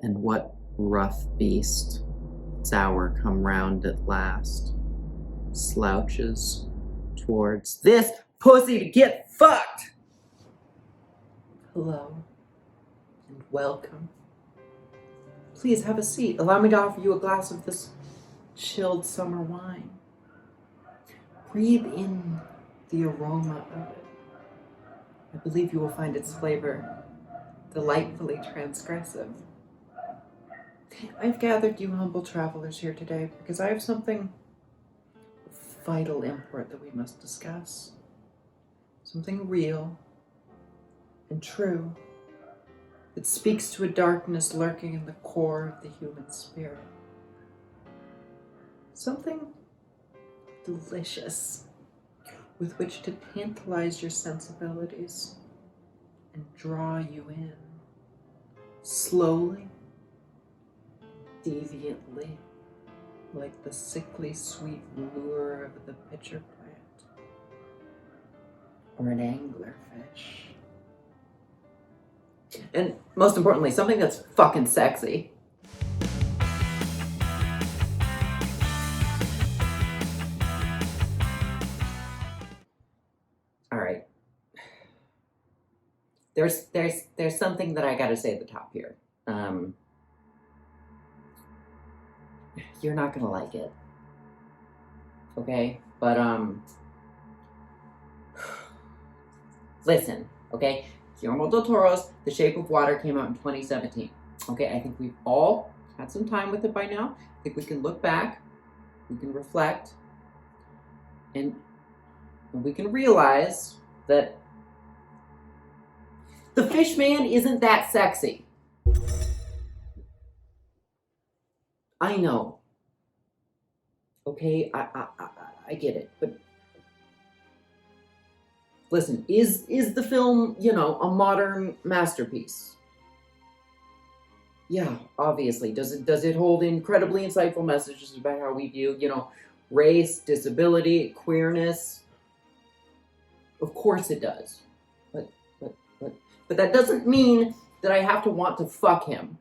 And what rough beast, its hour come round at last, slouches towards this pussy to get fucked? Hello, and welcome. Please have a seat. Allow me to offer you a glass of this chilled summer wine. Breathe in the aroma of it. I believe you will find its flavor delightfully transgressive. I've gathered you humble travelers here today because I have something of vital import that we must discuss. Something real and true that speaks to a darkness lurking in the core of the human spirit. Something delicious with which to tantalize your sensibilities and draw you in, slowly, deviantly, like the sickly sweet lure of the pitcher plant or an anglerfish. And most importantly, something that's fucking sexy. All right. There's something that I gotta say at the top here. You're not gonna like it. Okay? But listen, okay? Guillermo del Toro's The Shape of Water came out in 2017. Okay, I think we've all had some time with it by now. I think we can look back, we can reflect, and we can realize that the fish man isn't that sexy. I know. Okay, I get it, but listen, is the film, a modern masterpiece? Yeah, obviously. Does it hold incredibly insightful messages about how we view, race, disability, queerness? Of course it does. But that doesn't mean that I have to want to fuck him.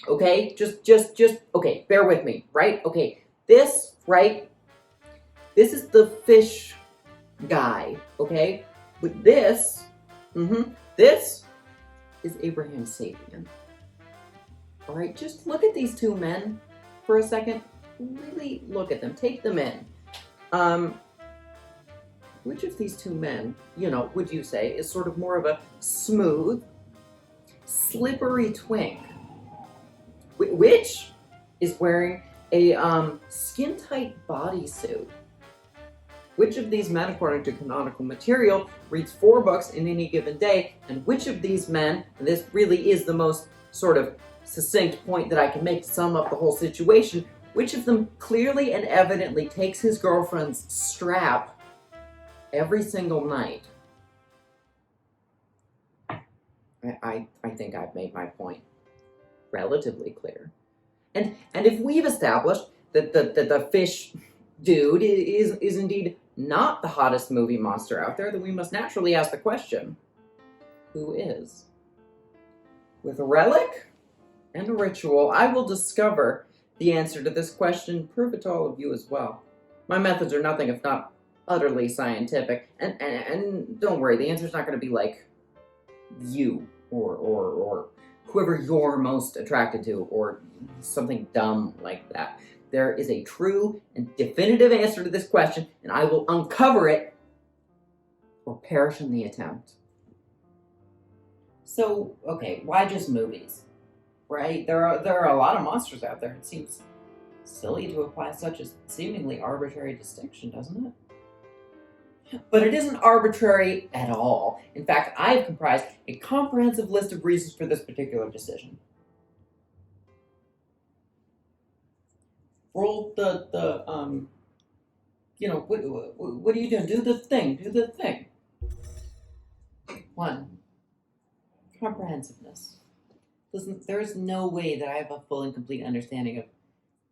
Okay? Just okay, bear with me, right? Okay. This, right? This is the fish guy, okay? But this is Abraham Sapien. All right, just look at these two men for a second. Really look at them. Take them in. Which of these two men, would you say is sort of more of a smooth, slippery twink? Which is wearing a skin-tight bodysuit? Which of these men, according to canonical material, reads 4 books in any given day? And which of these men, and this really is the most sort of succinct point that I can make to sum up the whole situation, which of them clearly and evidently takes his girlfriend's strap every single night? I think I've made my point relatively clear. And if we've established that the fish dude is indeed not the hottest movie monster out there, then we must naturally ask the question, who is? With a relic and a ritual, I will discover the answer to this question, prove it to all of you as well. My methods are nothing if not utterly scientific, and don't worry, the answer's not going to be like you or whoever you're most attracted to or something dumb like that. There is a true and definitive answer to this question, and I will uncover it or perish in the attempt. So, okay, why just movies? Right? There are a lot of monsters out there. It seems silly to apply such a seemingly arbitrary distinction, doesn't it? But it isn't arbitrary at all. In fact, I have comprised a comprehensive list of reasons for this particular decision. Roll what are you doing? Do the thing. 1, comprehensiveness. Listen, there's no way that I have a full and complete understanding of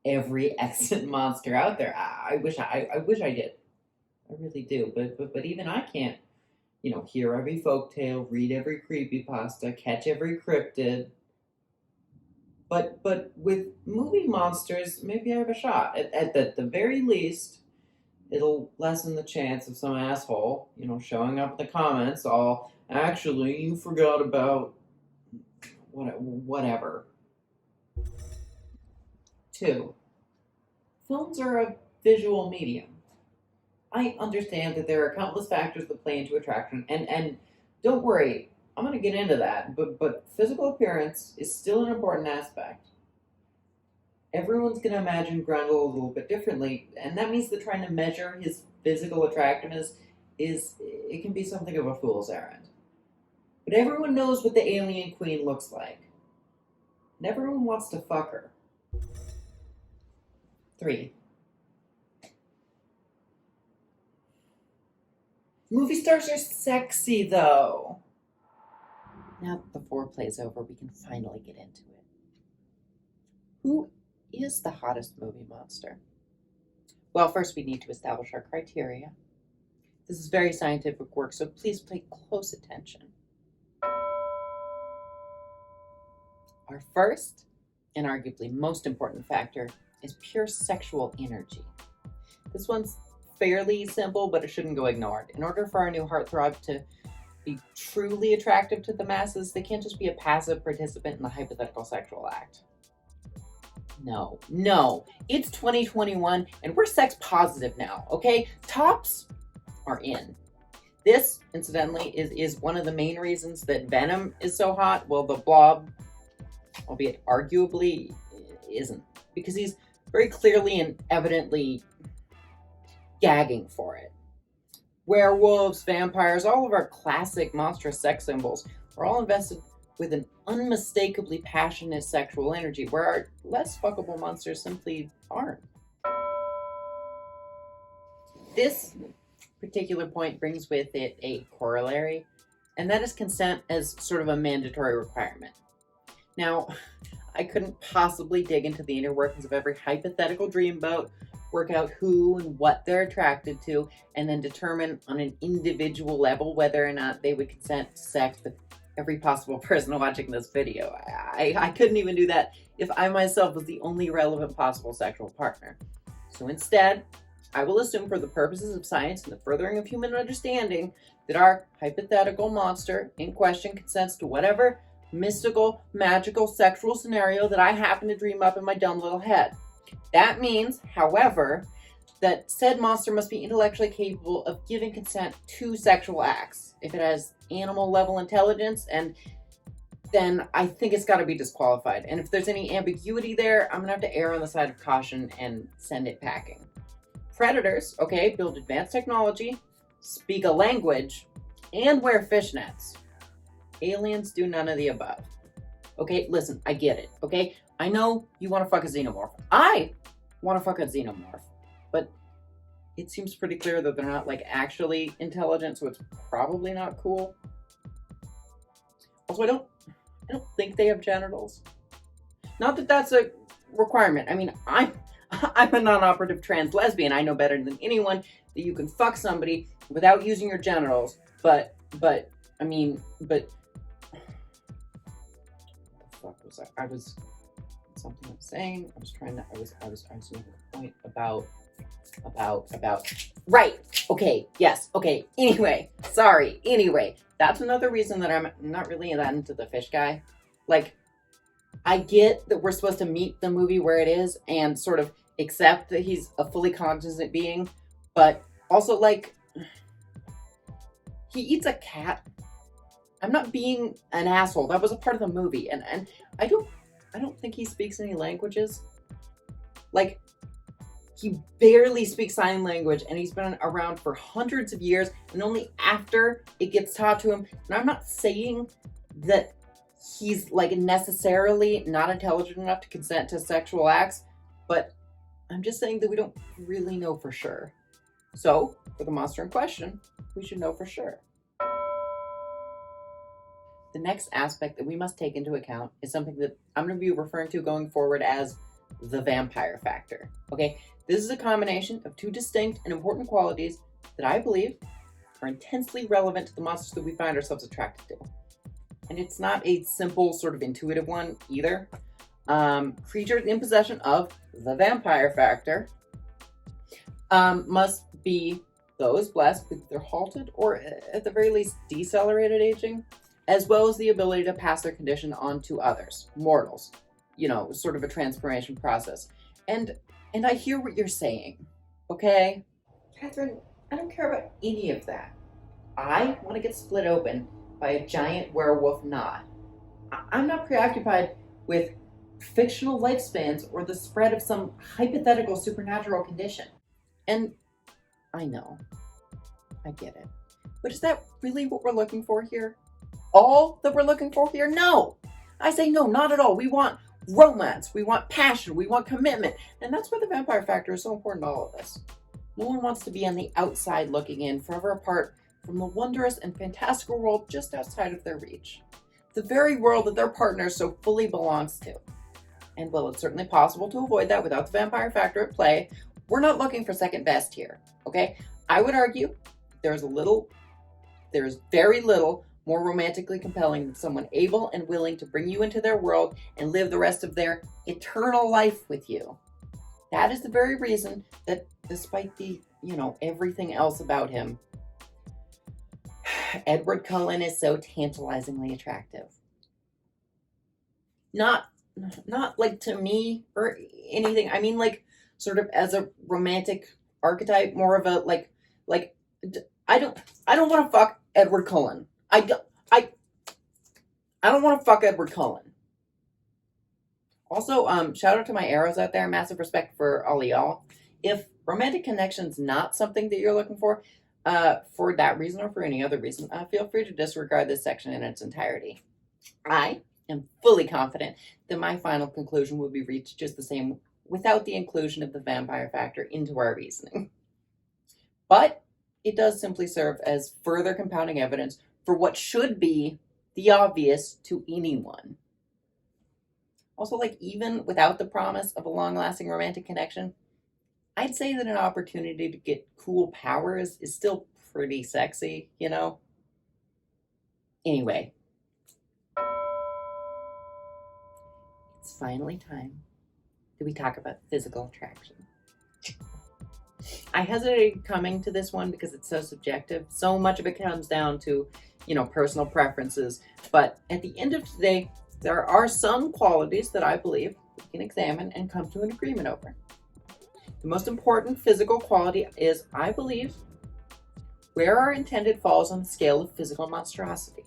every extant monster out there. I wish I did. I really do. But even I can't, hear every folktale, read every creepypasta, catch every cryptid. But with movie monsters, maybe I have a shot. At the very least, it'll lessen the chance of some asshole, showing up in the comments all, actually, you forgot about whatever. Two, films are a visual medium. I understand that there are countless factors that play into attraction, and don't worry, I'm going to get into that, but physical appearance is still an important aspect. Everyone's going to imagine Grundle a little bit differently, and that means that trying to measure his physical attractiveness it can be something of a fool's errand. But everyone knows what the alien queen looks like, and everyone wants to fuck her. 3. Movie stars are sexy, though. Now that the foreplay's over, we can finally get into it. Who is the hottest movie monster? Well, first we need to establish our criteria. This is very scientific work, so please pay close attention. Our first, and arguably most important factor, is pure sexual energy. This one's fairly simple, but it shouldn't go ignored. In order for our new heartthrob to be truly attractive to the masses, they can't just be a passive participant in the hypothetical sexual act. No, it's 2021 and we're sex positive now, okay? Tops are in. This, incidentally, is one of the main reasons that Venom is so hot. Well, the Blob, albeit arguably, isn't. Because he's very clearly and evidently gagging for it. Werewolves, vampires, all of our classic monstrous sex symbols are all invested with an unmistakably passionate sexual energy, where our less fuckable monsters simply aren't. This particular point brings with it a corollary, and that is consent as sort of a mandatory requirement. Now, I couldn't possibly dig into the inner workings of every hypothetical dreamboat, work out who and what they're attracted to, and then determine on an individual level whether or not they would consent to sex with every possible person watching this video. I couldn't even do that if I myself was the only relevant possible sexual partner. So instead, I will assume for the purposes of science and the furthering of human understanding that our hypothetical monster in question consents to whatever mystical, magical, sexual scenario that I happen to dream up in my dumb little head. That means, however, that said monster must be intellectually capable of giving consent to sexual acts. If it has animal level intelligence, and then I think it's got to be disqualified. And if there's any ambiguity there, I'm gonna have to err on the side of caution and send it packing. Predators, okay, build advanced technology, speak a language, and wear fishnets. Aliens do none of the above. Okay, listen, I get it, okay? I know you want to fuck a xenomorph. I want to fuck a xenomorph. But it seems pretty clear that they're not, actually intelligent, so it's probably not cool. Also, I don't think they have genitals. Not that that's a requirement. I mean, I'm a non-operative trans lesbian. I know better than anyone that you can fuck somebody without using your genitals. But I was something I was saying. I was making a point about right. Okay. Yes. Okay. Anyway, sorry. Anyway, that's another reason that I'm not really that into the fish guy. I get that we're supposed to meet the movie where it is and sort of accept that he's a fully cognizant being, but also he eats a cat. I'm not being an asshole. That was a part of the movie, and I don't think he speaks any languages. He barely speaks sign language, and he's been around for hundreds of years, and only after it gets taught to him. And I'm not saying that he's necessarily not intelligent enough to consent to sexual acts, but I'm just saying that we don't really know for sure. So, for the monster in question, we should know for sure. The next aspect that we must take into account is something that I'm going to be referring to going forward as the vampire factor. Okay, this is a combination of two distinct and important qualities that I believe are intensely relevant to the monsters that we find ourselves attracted to. And it's not a simple sort of intuitive one either. Creatures in possession of the vampire factor must be those blessed with their halted or at the very least decelerated aging, as well as the ability to pass their condition on to others, mortals. Sort of a transformation process. And I hear what you're saying, okay? Catherine, I don't care about any of that. I want to get split open by a giant werewolf knot. I'm not preoccupied with fictional lifespans or the spread of some hypothetical supernatural condition. And I know, I get it. But is that really what we're looking for here? All that we're looking for here? No! I say no, not at all. We want romance, we want passion, we want commitment. And that's why the vampire factor is so important to all of this. No one wants to be on the outside looking in, forever apart from the wondrous and fantastical world just outside of their reach. The very world that their partner so fully belongs to. And while it's certainly possible to avoid that without the vampire factor at play, we're not looking for second best here, okay? I would argue there's very little more romantically compelling than someone able and willing to bring you into their world and live the rest of their eternal life with you. That is the very reason that despite the, everything else about him, Edward Cullen is so tantalizingly attractive. Not like to me or anything. I mean, like, sort of as a romantic archetype, more of a I don't want to fuck Edward Cullen. I don't want to fuck Edward Cullen. Also, shout out to my arrows out there. Massive respect for all y'all. If romantic connection's not something that you're looking for that reason or for any other reason, feel free to disregard this section in its entirety. I am fully confident that my final conclusion will be reached just the same without the inclusion of the vampire factor into our reasoning. But it does simply serve as further compounding evidence for what should be the obvious to anyone. Also, even without the promise of a long-lasting romantic connection, I'd say that an opportunity to get cool powers is still pretty sexy, Anyway, it's finally time that we talk about physical attraction. I hesitated coming to this one because it's so subjective. So much of it comes down to, personal preferences. But at the end of today, there are some qualities that I believe we can examine and come to an agreement over. The most important physical quality is, I believe, where our intended falls on the scale of physical monstrosity,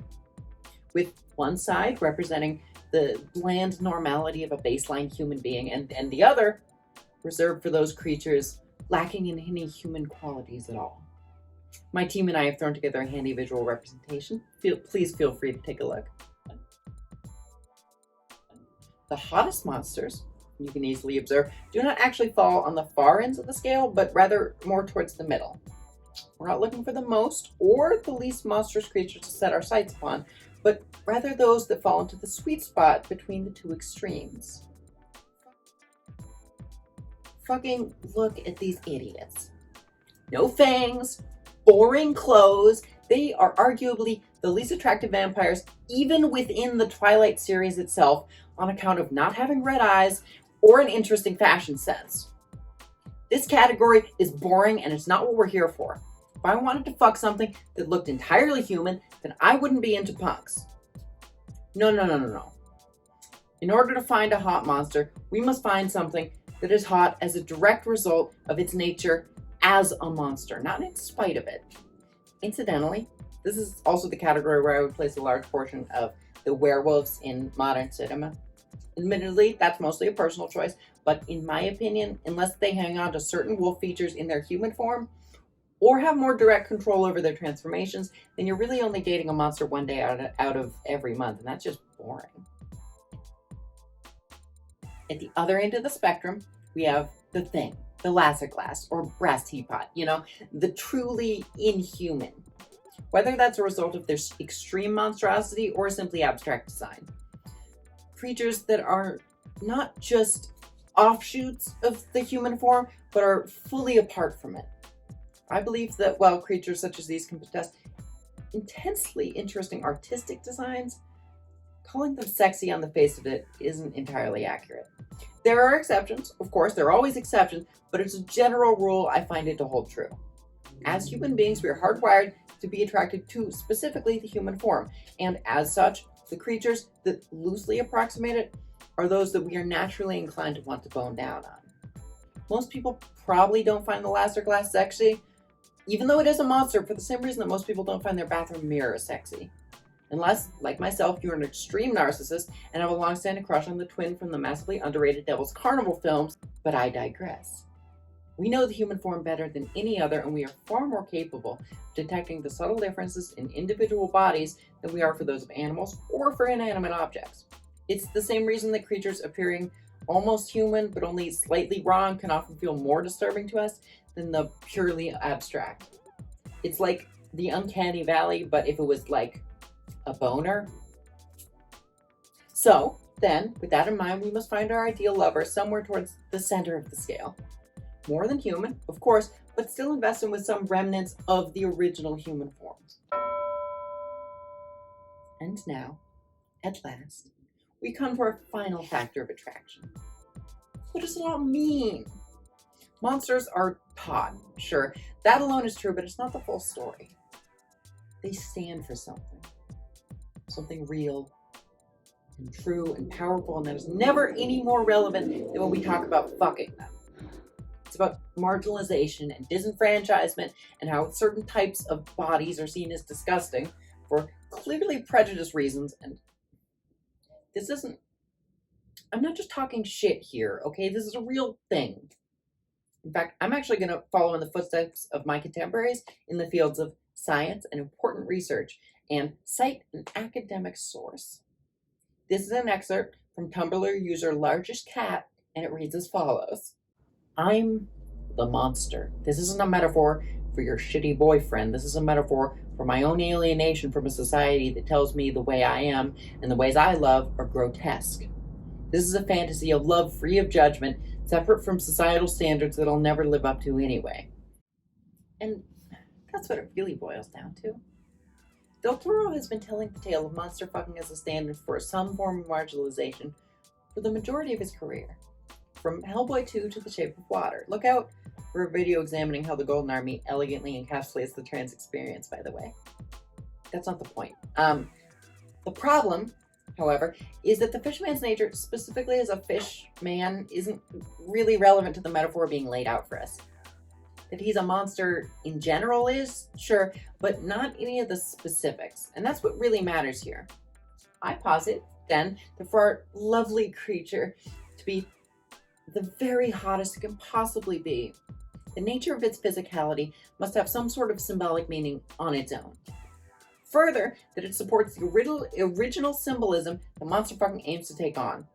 with one side representing the bland normality of a baseline human being, and the other reserved for those creatures lacking in any human qualities at all. My team and I have thrown together a handy visual representation. Please feel free to take a look. The hottest monsters, you can easily observe, do not actually fall on the far ends of the scale, but rather more towards the middle. We're not looking for the most or the least monstrous creatures to set our sights upon, but rather those that fall into the sweet spot between the two extremes. Fucking look at these idiots. No fangs, boring clothes. They are arguably the least attractive vampires, even within the Twilight series itself, on account of not having red eyes or an interesting fashion sense. This category is boring and it's not what we're here for. If I wanted to fuck something that looked entirely human, then I wouldn't be into punks. No. In order to find a hot monster, we must find something that is hot as a direct result of its nature as a monster, not in spite of it. Incidentally, this is also the category where I would place a large portion of the werewolves in modern cinema. Admittedly, that's mostly a personal choice, but in my opinion, unless they hang on to certain wolf features in their human form, or have more direct control over their transformations, then you're really only dating a monster one day out of every month, and that's just boring. At the other end of the spectrum, we have the Thing, the Lassaglass, or Brass Teapot, the truly inhuman. Whether that's a result of their extreme monstrosity or simply abstract design. Creatures that are not just offshoots of the human form, but are fully apart from it. I believe that while creatures such as these can possess intensely interesting artistic designs, calling them sexy on the face of it isn't entirely accurate. There are exceptions, of course, there are always exceptions, but as a general rule, I find it to hold true. As human beings, we are hardwired to be attracted to specifically the human form, and as such, the creatures that loosely approximate it are those that we are naturally inclined to want to bone down on. Most people probably don't find the Laser Glass sexy, even though it is a monster, for the same reason that most people don't find their bathroom mirror sexy. Unless, like myself, you're an extreme narcissist and have a long-standing crush on the twin from the massively underrated Devil's Carnival films, but I digress. We know the human form better than any other, and we are far more capable of detecting the subtle differences in individual bodies than we are for those of animals or for inanimate objects. It's the same reason that creatures appearing almost human but only slightly wrong can often feel more disturbing to us than the purely abstract. It's like the uncanny valley, but if it was like a boner. So then, with that in mind, we must find our ideal lover somewhere towards the center of the scale. More than human, of course, but still invested with some remnants of the original human forms. And now, at last, we come to our final factor of attraction. What does it all mean? Monsters are taught, sure, that alone is true, but it's not the full story. They stand for something real and true and powerful, and that is never any more relevant than when we talk about fucking them. It's about marginalization and disenfranchisement and how certain types of bodies are seen as disgusting for clearly prejudiced reasons. And this isn't, I'm not just talking shit here, okay? This is a real thing. In fact, I'm actually going to follow in the footsteps of my contemporaries in the fields of science and important research and cite an academic source. This is an excerpt from Tumblr user Largest Cat, and it reads as follows. I'm the monster. This isn't a metaphor for your shitty boyfriend. This is a metaphor for my own alienation from a society that tells me the way I am and the ways I love are grotesque. This is a fantasy of love free of judgment, separate from societal standards that I'll never live up to anyway. And that's what it really boils down to. Del Toro has been telling the tale of monster fucking as a standard for some form of marginalization for the majority of his career. From Hellboy 2 to The Shape of Water. Look out for a video examining how the Golden Army elegantly encapsulates the trans experience, by the way. That's not the point. The problem, however, is that the fishman's nature, specifically as a fish man, isn't really relevant to the metaphor being laid out for us. That he's a monster in general is, sure, but not any of the specifics. And that's what really matters here. I posit, then, that for our lovely creature to be the very hottest it can possibly be, the nature of its physicality must have some sort of symbolic meaning on its own. Further, that it supports the original symbolism that monster fucking aims to take on.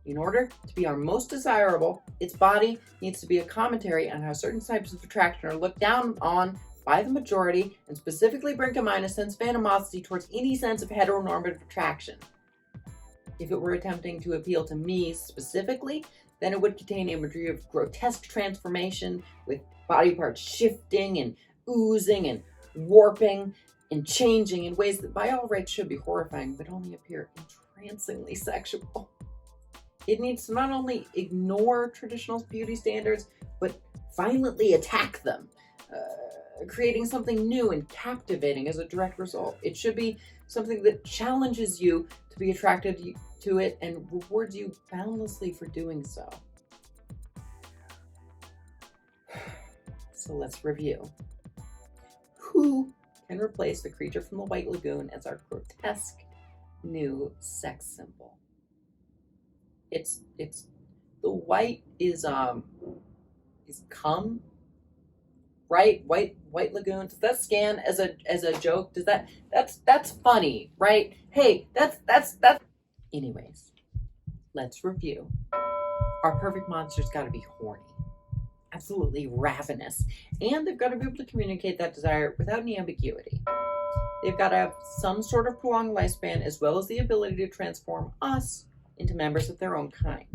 In order to be our most desirable, its body needs to be a commentary on how certain types of attraction are looked down on by the majority, and specifically bring to mind a sense of animosity towards any sense of heteronormative attraction. If it were attempting to appeal to me specifically, then it would contain imagery of grotesque transformation with body parts shifting and oozing and warping and changing in ways that by all rights should be horrifying but only appear entrancingly sexual. It needs to not only ignore traditional beauty standards, but violently attack them, creating something new and captivating as a direct result. It should be something that challenges you to be attracted to it and rewards you boundlessly for doing so. So let's review. Who can replace the creature from the White Lagoon as our grotesque new sex symbol? It's the white is cum, right? White Lagoon. Does that scan as a joke? Does that's funny, right? Hey, that's anyways. Let's review. Our perfect monster's gotta be horny. Absolutely ravenous. And they've got to be able to communicate that desire without any ambiguity. They've got to have some sort of prolonged lifespan as well as the ability to transform us into members of their own kind.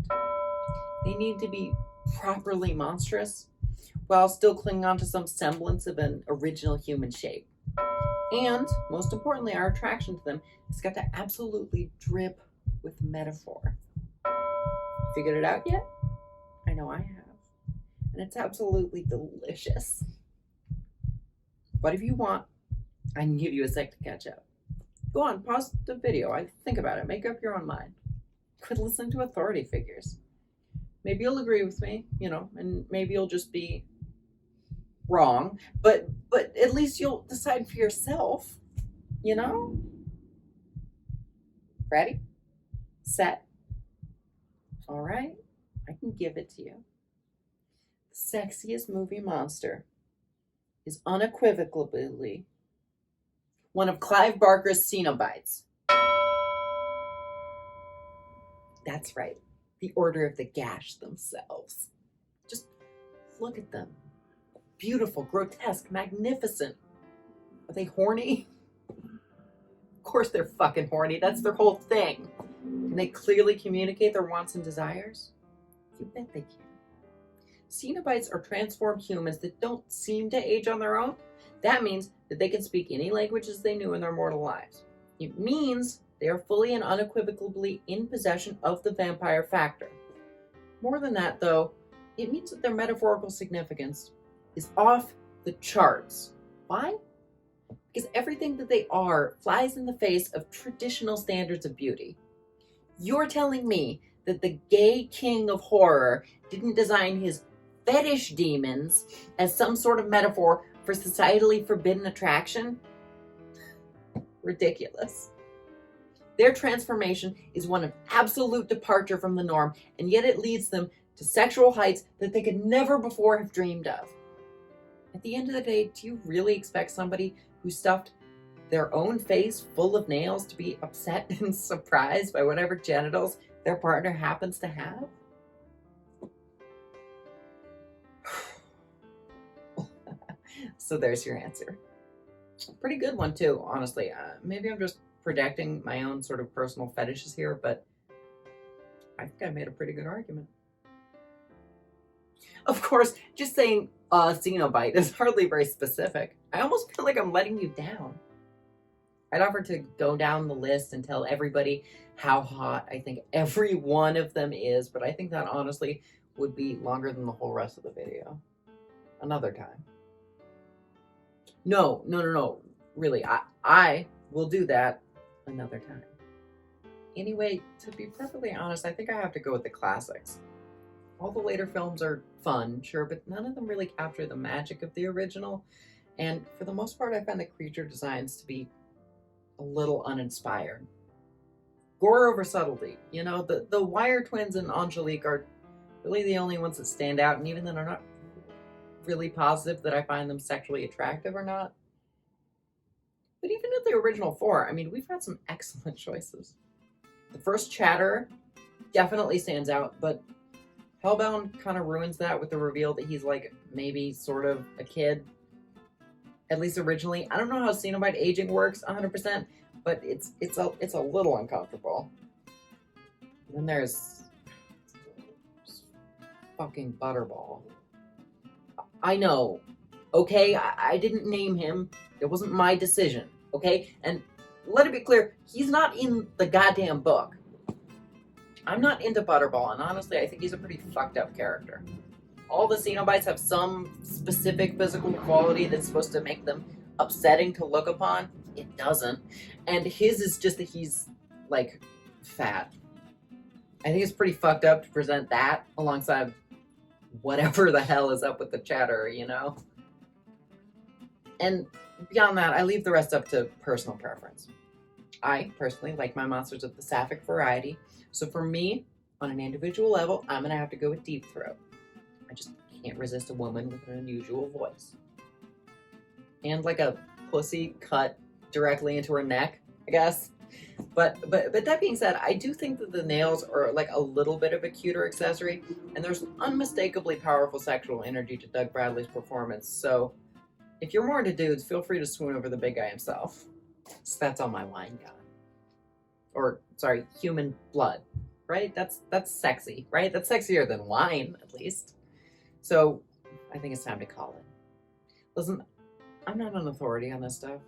They need to be properly monstrous while still clinging on to some semblance of an original human shape. And most importantly, our attraction to them has got to absolutely drip with metaphor. Figured it out yet? I know I have. And it's absolutely delicious. But if you want, I can give you a sec to catch up. Go on, pause the video. Think about it. Make up your own mind. Quit listening to authority figures. Maybe you'll agree with me, and maybe you'll just be wrong. But at least you'll decide for yourself, Ready? Set? All right, I can give it to you. The sexiest movie monster is unequivocally one of Clive Barker's Cenobites. That's right, the Order of the Gash themselves. Just look at them. Beautiful, grotesque, magnificent. Are they horny? Of course they're fucking horny. That's their whole thing. Can they clearly communicate their wants and desires? You bet they can. Cenobites are transformed humans that don't seem to age on their own. That means that they can speak any languages they knew in their mortal lives. It means they are fully and unequivocally in possession of the vampire factor. More than that, though, it means that their metaphorical significance is off the charts. Why? Because everything that they are flies in the face of traditional standards of beauty. You're telling me that the gay king of horror didn't design his fetish demons as some sort of metaphor for societally forbidden attraction? Ridiculous. Their transformation is one of absolute departure from the norm, and yet it leads them to sexual heights that they could never before have dreamed of. At the end of the day, do you really expect somebody who stuffed their own face full of nails to be upset and surprised by whatever genitals their partner happens to have? So there's your answer. Pretty good one too, honestly. Maybe I'm just projecting my own sort of personal fetishes here, but I think I made a pretty good argument. Of course, just saying Cenobite is hardly very specific. I almost feel like I'm letting you down. I'd offer to go down the list and tell everybody how hot I think every one of them is, but I think that honestly would be longer than the whole rest of the video. Another time. No. Really, I will do that another time. Anyway, to be perfectly honest, I think I have to go with the classics. All the later films are fun, sure, but none of them really capture the magic of the original. And for the most part, I find the creature designs to be a little uninspired. Gore over subtlety. The Wire twins and Angelique are really the only ones that stand out, and even then I'm not really positive that I find them sexually attractive or not. But even at the original four, we've had some excellent choices. The first Chatterer definitely stands out, but Hellbound kind of ruins that with the reveal that he's like maybe sort of a kid, at least originally. I don't know how Cenobite aging works 100%, but it's a little uncomfortable. And then there's fucking Butterball. I know, okay? I didn't name him. It wasn't my decision, okay? And let it be clear, he's not in the goddamn book. I'm not into Butterball, and honestly, I think he's a pretty fucked up character. All the Cenobites have some specific physical quality that's supposed to make them upsetting to look upon. It doesn't. And his is just that he's, like, fat. I think it's pretty fucked up to present that alongside whatever the hell is up with the Chatterer, And beyond that, I leave the rest up to personal preference. I personally like my monsters of the sapphic variety, so for me, on an individual level, I'm gonna have to go with Deep Throat. I just can't resist a woman with an unusual voice. And like a pussy cut directly into her neck, I guess. But that being said, I do think that the nails are like a little bit of a cuter accessory, and there's unmistakably powerful sexual energy to Doug Bradley's performance, so if you're more into dudes, feel free to swoon over the big guy himself. So that's all my wine got. Or, sorry, human blood, right? That's sexy, right? That's sexier than wine, at least. So, I think it's time to call it. Listen, I'm not an authority on this stuff.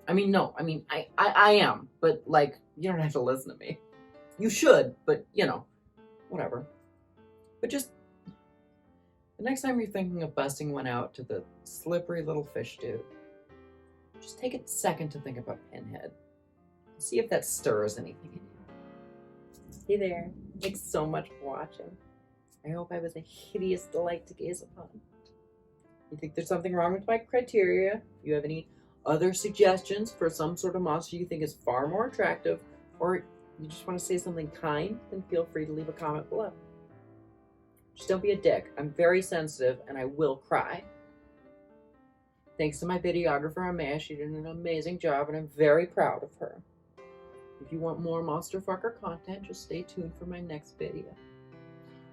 I mean, no, I mean, I am, but like, you don't have to listen to me. You should, but you know, whatever. But just the next time you're thinking of busting one out to the slippery little fish dude, just take a second to think about Pinhead. See if that stirs anything in you. Hey there. Thanks so much for watching. I hope I was a hideous delight to gaze upon. You think there's something wrong with my criteria? If you have any other suggestions for some sort of monster you think is far more attractive, or you just want to say something kind, then feel free to leave a comment below. Just don't be a dick. I'm very sensitive and I will cry. Thanks to my videographer, Amaya. She did an amazing job and I'm very proud of her. If you want more Monster Fucker content, just stay tuned for my next video.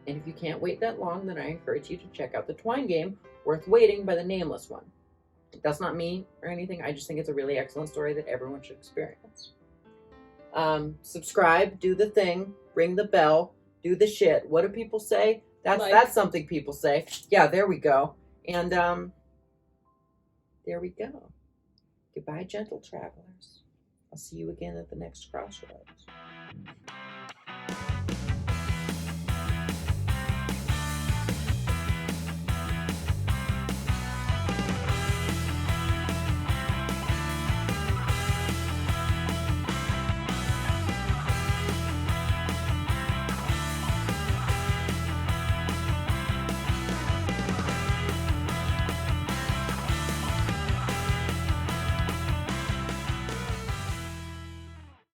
And if you can't wait that long, then I encourage you to check out the Twine game, Worth Waiting by the Nameless One. That's not me or anything. I just think it's a really excellent story that everyone should experience. Subscribe, do the thing, ring the bell, do the shit. What do people say? That's something people say. Yeah, there we go. And there we go. Goodbye, gentle travelers. I'll see you again at the next crossroads.